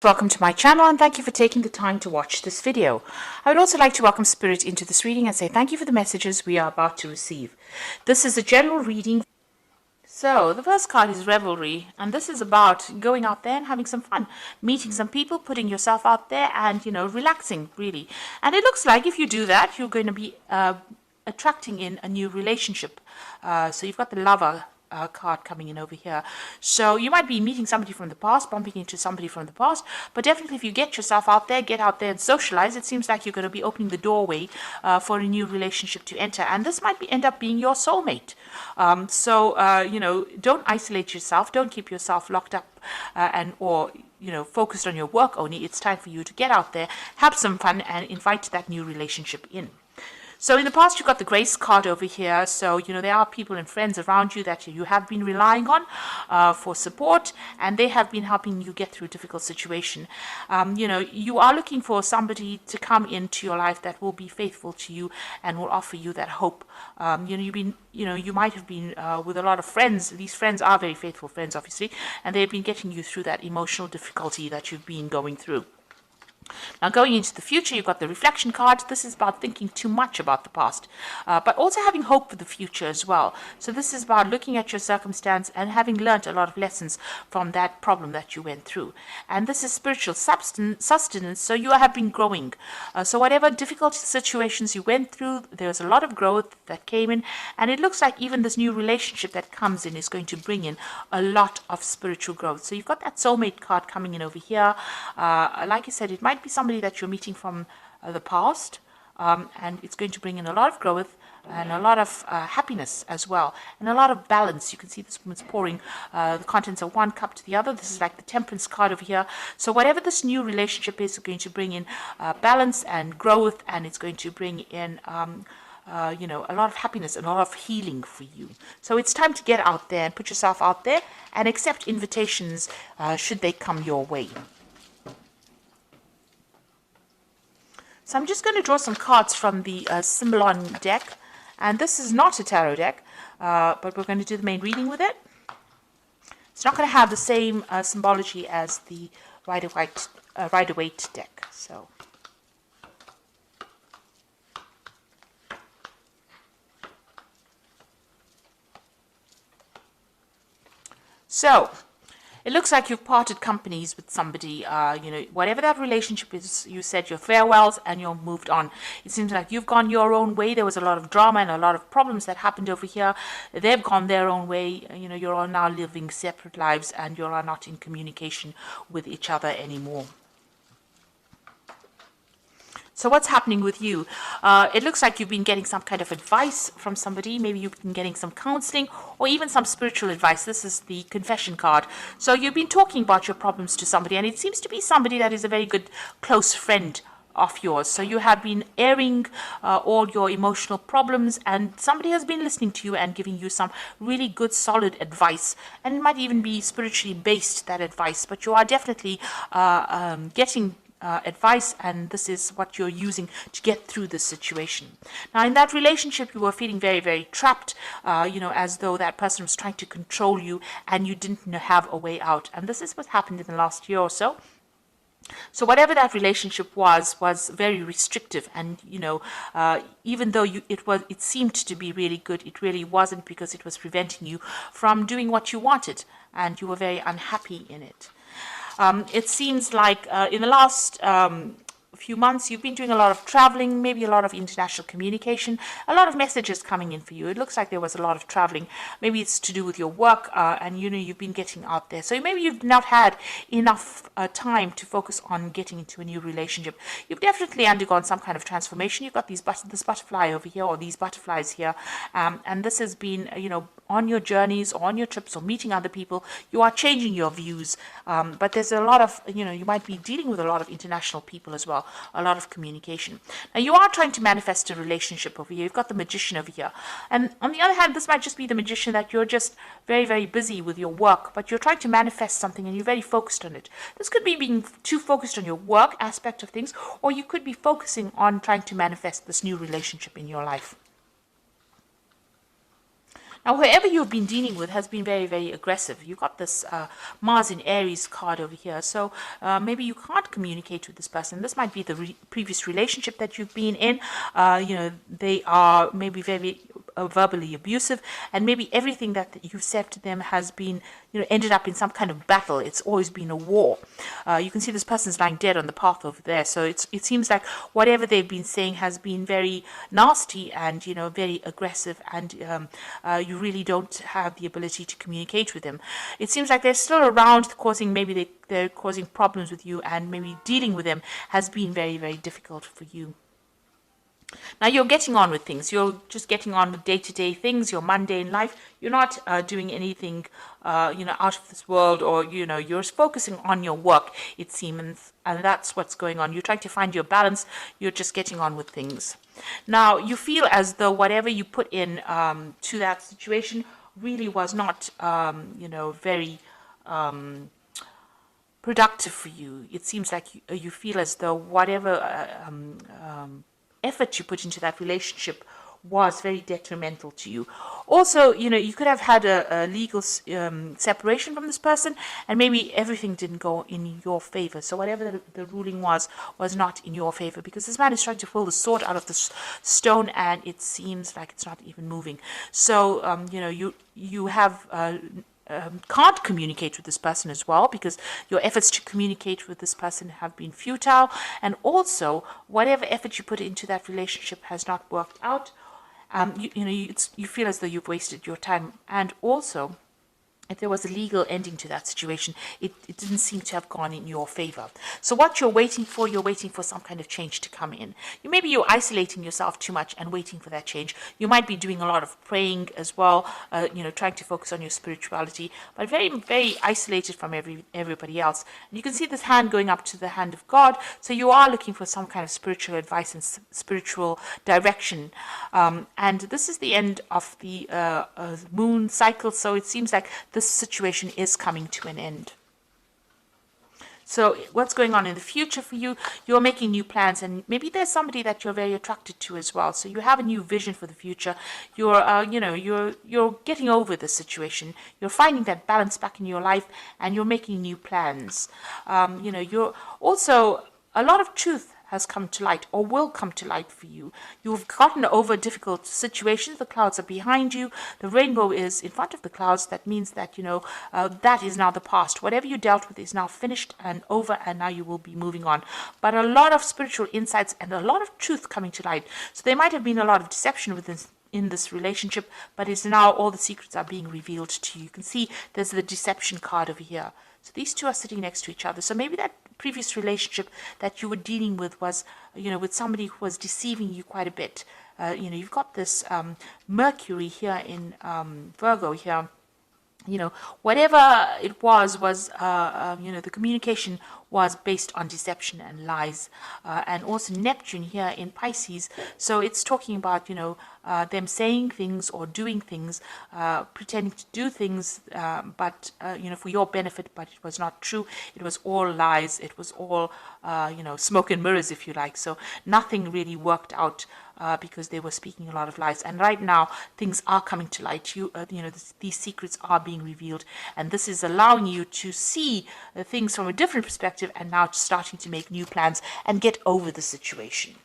Welcome to my channel and thank you for taking the time to watch this video. I would also like to welcome Spirit into this reading and say thank you for the messages we are about to receive. This is a general reading. So the first card is Revelry, and this is about going out there and having some fun, meeting some people, putting yourself out there and, relaxing really. And it looks like if you do that, you're going to be attracting in a new relationship. So you've got the Lover card coming in over here. So you might be meeting somebody from the past, bumping into somebody from the past, but definitely if you get yourself out there, get out there and socialize, it seems like you're going to be opening the doorway for a new relationship to enter. And this might end up being your soulmate. Don't isolate yourself. Don't keep yourself locked up or focused on your work only. It's time for you to get out there, have some fun, and invite that new relationship in. So in the past, you've got the Grace card over here. So, there are people and friends around you that you have been relying on for support, and they have been helping you get through a difficult situation. You are looking for somebody to come into your life that will be faithful to you and will offer you that hope. You might have been with a lot of friends. These friends are very faithful friends, obviously, and they've been getting you through that emotional difficulty that you've been going through. Now, going into the future, you've got the Reflection card. This is about thinking too much about the past, but also having hope for the future as well. So this is about looking at your circumstance and having learned a lot of lessons from that problem that you went through. And this is spiritual sustenance, so you have been growing. So whatever difficult situations you went through, there's a lot of growth that came in, and it looks like even this new relationship that comes in is going to bring in a lot of spiritual growth. So you've got that soulmate card coming in over here. Like I said, it might be somebody that you're meeting from the past, and it's going to bring in a lot of growth and a lot of happiness as well, and a lot of balance. You can see this woman's pouring the contents of one cup to the other. This is like the Temperance card over here. So whatever this new relationship is going to bring in balance and growth, and it's going to bring in a lot of happiness and a lot of healing for you. So it's time to get out there and put yourself out there and accept invitations should they come your way. So I'm just going to draw some cards from the Symbolon deck. And this is not a tarot deck, but we're going to do the main reading with it. It's not going to have the same symbology as the Rider-Waite deck. So it looks like you've parted companies with somebody, whatever that relationship is, you said your farewells and you've moved on. It seems like you've gone your own way. There was a lot of drama and a lot of problems that happened over here. They've gone their own way. You're all now living separate lives and you're not in communication with each other anymore. So what's happening with you? It looks like you've been getting some kind of advice from somebody. Maybe you've been getting some counseling or even some spiritual advice. This is the Confession card. So you've been talking about your problems to somebody, and it seems to be somebody that is a very good close friend of yours. So you have been airing all your emotional problems, and somebody has been listening to you and giving you some really good solid advice, and it might even be spiritually based, that advice, but you are definitely getting advice, and this is what you're using to get through this situation. Now, in that relationship, you were feeling very, very trapped, as though that person was trying to control you and you didn't have a way out. And this is what happened in the last year or so. So whatever that relationship was very restrictive, and even though it seemed to be really good, it really wasn't, because it was preventing you from doing what you wanted, and you were very unhappy in it. It seems like in the last few months you've been doing a lot of traveling, maybe a lot of international communication, a lot of messages coming in for you. It looks like there was a lot of traveling. Maybe it's to do with your work, and you've been getting out there. So maybe you've not had enough time to focus on getting into a new relationship. You've definitely undergone some kind of transformation. You've got this butterfly over here, or these butterflies here, and this has been on your journeys or on your trips or meeting other people. You are changing your views, but there's a lot of you might be dealing with a lot of international people as well, a lot of communication. Now, you are trying to manifest a relationship over here. You've got the Magician over here, and on the other hand, this might just be the Magician that you're just very, very busy with your work, but you're trying to manifest something and you're very focused on it. This could be being too focused on your work aspect of things, or you could be focusing on trying to manifest this new relationship in your life. Now, whoever you've been dealing with has been very, very aggressive. You got this Mars in Aries card over here. So maybe you can't communicate with this person. This might be the previous relationship that you've been in. They are maybe very verbally abusive, and maybe everything that you've said to them has been, ended up in some kind of battle. It's always been a war. You can see this person's lying dead on the path over there. So it seems like whatever they've been saying has been very nasty and, very aggressive, and you really don't have the ability to communicate with them. It seems like they're still around, causing, maybe they're causing problems with you, and maybe dealing with them has been very, very difficult for you. Now you're getting on with things. You're just getting on with day-to-day things, your mundane life. You're not doing anything, out of this world, or, you're focusing on your work, it seems, and that's what's going on. You're trying to find your balance. You're just getting on with things. Now you feel as though whatever you put in to that situation really was not, very productive for you. It seems like you feel as though whatever effort you put into that relationship was very detrimental to you. Also, you could have had a legal separation from this person, and maybe everything didn't go in your favor. So whatever the ruling was not in your favor, because this man is trying to pull the sword out of the stone, and it seems like it's not even moving. So, you have can't communicate with this person as well, because your efforts to communicate with this person have been futile, and also whatever effort you put into that relationship has not worked out. You feel as though you've wasted your time, and also if there was a legal ending to that situation, it didn't seem to have gone in your favor. So what you're waiting for some kind of change to come in. Maybe you're isolating yourself too much and waiting for that change. You might be doing a lot of praying as well, trying to focus on your spirituality, but very, very isolated from everybody else. And you can see this hand going up to the hand of God. So you are looking for some kind of spiritual advice and spiritual direction. And this is the end of the moon cycle. So it seems like this situation is coming to an end. So what's going on in the future for you? You're making new plans, and maybe there's somebody that you're very attracted to as well. So you have a new vision for the future. You're, you're getting over the situation. You're finding that balance back in your life, and you're making new plans. You're also, a lot of truth has come to light, or will come to light for you. You've gotten over difficult situations. The clouds are behind you. The rainbow is in front of the clouds. That means that, that is now the past. Whatever you dealt with is now finished and over, and now you will be moving on. But a lot of spiritual insights and a lot of truth coming to light. So there might have been a lot of deception in this relationship, but it's now all the secrets are being revealed to you. You can see there's the deception card over here. So these two are sitting next to each other. So maybe that previous relationship that you were dealing with was, with somebody who was deceiving you quite a bit. You've got this Mercury here in Virgo here. Whatever it was, the communication was based on deception and lies. And also Neptune here in Pisces. So it's talking about, them saying things or doing things, pretending to do things, but, for your benefit, but it was not true. It was all lies. It was all, smoke and mirrors, if you like. So nothing really worked out. Because they were speaking a lot of lies, and right now things are coming to light. These secrets are being revealed, and this is allowing you to see things from a different perspective, and now starting to make new plans and get over the situation.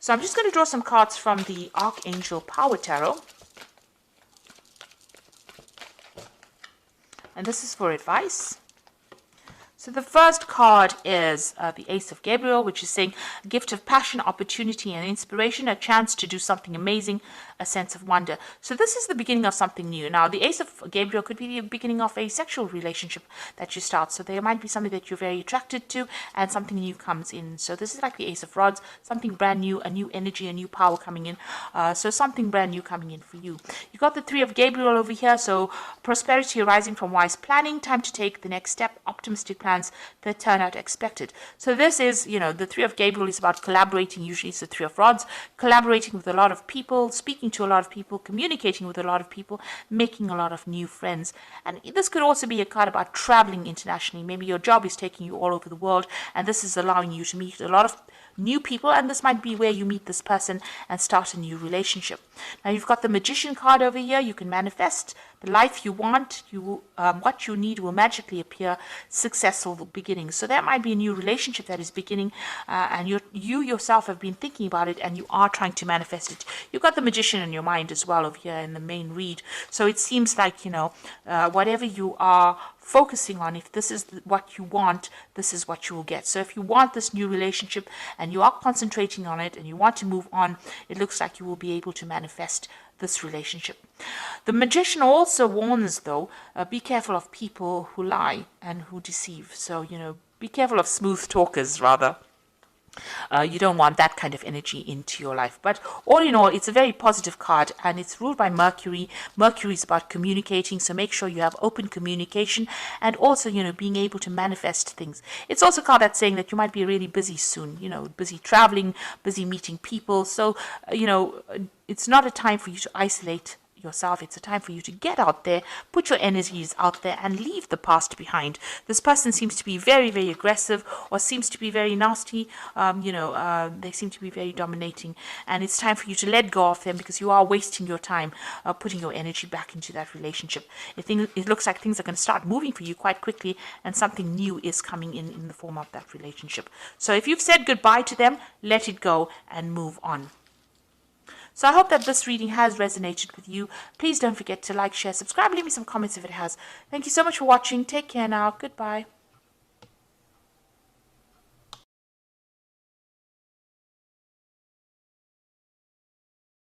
So I'm just going to draw some cards from the Archangel Power Tarot, and this is for advice. So the first card is the Ace of Gabriel, which is saying a gift of passion, opportunity, and inspiration, a chance to do something amazing, a sense of wonder. So this is the beginning of something new. Now, the Ace of Gabriel could be the beginning of a sexual relationship that you start. So there might be something that you're very attracted to, and something new comes in. So this is like the Ace of Rods, something brand new, a new energy, a new power coming in. So something brand new coming in for you. You got the Three of Gabriel over here. So prosperity arising from wise planning, time to take the next step, optimistic plans that turn out expected. So this is, the Three of Gabriel is about collaborating. Usually it's the Three of Rods, collaborating with a lot of people, speaking to a lot of people, communicating with a lot of people, making a lot of new friends. And this could also be a card about traveling internationally. Maybe your job is taking you all over the world, and this is allowing you to meet a lot of new people, and this might be where you meet this person and start a new relationship. Now you've got the Magician card over here. You can manifest the life you want. What you need will magically appear. Successful beginnings. So that might be a new relationship that is beginning, and you yourself have been thinking about it, and you are trying to manifest it. You've got the Magician in your mind as well over here in the main read. So it seems like, whatever you are focusing on, if this is what you want, this is what you will get. So if you want this new relationship and you are concentrating on it and you want to move on, it looks like you will be able to manifest this relationship. The Magician also warns, though, be careful of people who lie and who deceive. So, be careful of smooth talkers, rather. You don't want that kind of energy into your life. But all in all, it's a very positive card, and it's ruled by Mercury. Mercury is about communicating, so make sure you have open communication, and also, being able to manifest things. It's also a card that's saying that you might be really busy soon, busy traveling, busy meeting people. So, it's not a time for you to isolate yourself. It's a time for you to get out there, put your energies out there, and leave the past behind. This person seems to be very, very aggressive, or seems to be very nasty. They seem to be very dominating, and it's time for you to let go of them, because you are wasting your time putting your energy back into that relationship. It looks like things are going to start moving for you quite quickly, and something new is coming in the form of that relationship. So if you've said goodbye to them, let it go and move on. So I hope that this reading has resonated with you. Please don't forget to like, share, subscribe, leave me some comments if it has. Thank you so much for watching. Take care now. Goodbye.